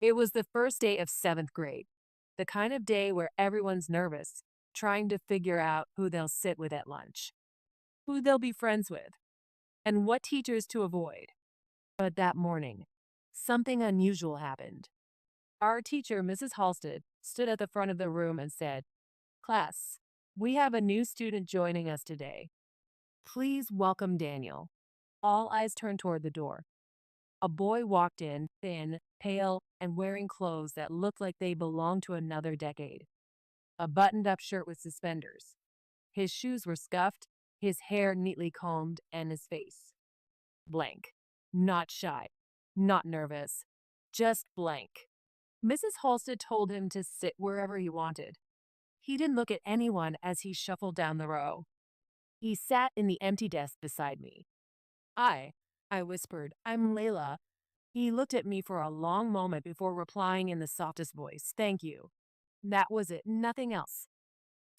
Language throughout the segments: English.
It was the first day of seventh grade, the kind of day where everyone's nervous, trying to figure out who they'll sit with at lunch, who they'll be friends with, and what teachers to avoid. But that morning, something unusual happened. Our teacher, Mrs. Halstead, stood at the front of the room and said, "Class, we have a new student joining us today. Please welcome Daniel." All eyes turned toward the door. A boy walked in, thin, pale, and wearing clothes that looked like they belonged to another decade. A buttoned up shirt with suspenders. His shoes were scuffed, his hair neatly combed, and his face blank. Not shy, not nervous, just blank. Mrs. Halstead told him to sit wherever he wanted. He didn't look at anyone as he shuffled down the row. He sat in the empty desk beside me. I, I whispered, "I'm Layla." He looked at me for a long moment before replying in the softest voice, "Thank you." That was it, nothing else.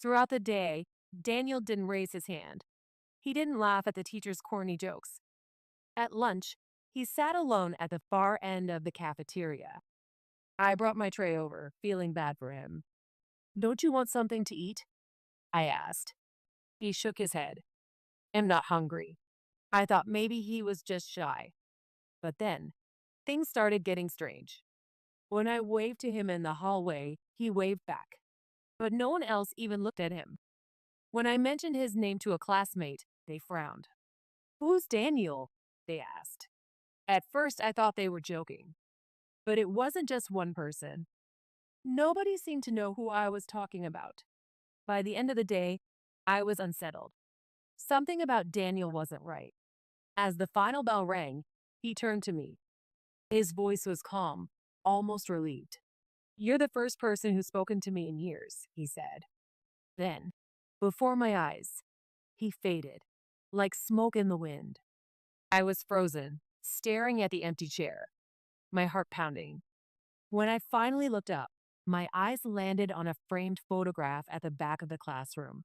Throughout the day, Daniel didn't raise his hand. He didn't laugh at the teacher's corny jokes. At lunch, he sat alone at the far end of the cafeteria. I brought my tray over, feeling bad for him. "Don't you want something to eat?" I asked. He shook his head. "I'm not hungry." I thought maybe he was just shy. But then, things started getting strange. When I waved to him in the hallway, he waved back. But no one else even looked at him. When I mentioned his name to a classmate, they frowned. "Who's Daniel?" they asked. At first, I thought they were joking. But it wasn't just one person. Nobody seemed to know who I was talking about. By the end of the day, I was unsettled. Something about Daniel wasn't right. As the final bell rang, he turned to me. His voice was calm, almost relieved. "You're the first person who's spoken to me in years," he said. Then, before my eyes, he faded, like smoke in the wind. I was frozen, staring at the empty chair, my heart pounding. When I finally looked up, my eyes landed on a framed photograph at the back of the classroom.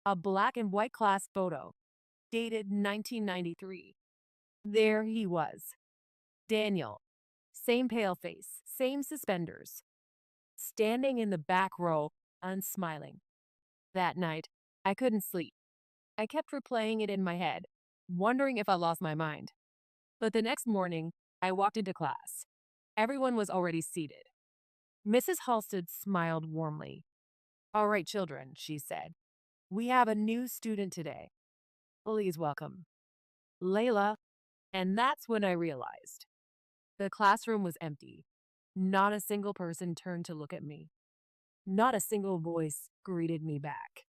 A black and white class photo, dated 1993. There he was, Daniel, same pale face, same suspenders, standing in the back row, unsmiling. That night, I couldn't sleep. I kept replaying it in my head, wondering if I lost my mind. But the next morning, I walked into class. Everyone was already seated. Mrs. Halstead smiled warmly. "All right, children," she said. "We have a new student today. Please welcome Layla." And that's when I realized the classroom was empty. Not a single person turned to look at me. Not a single voice greeted me back.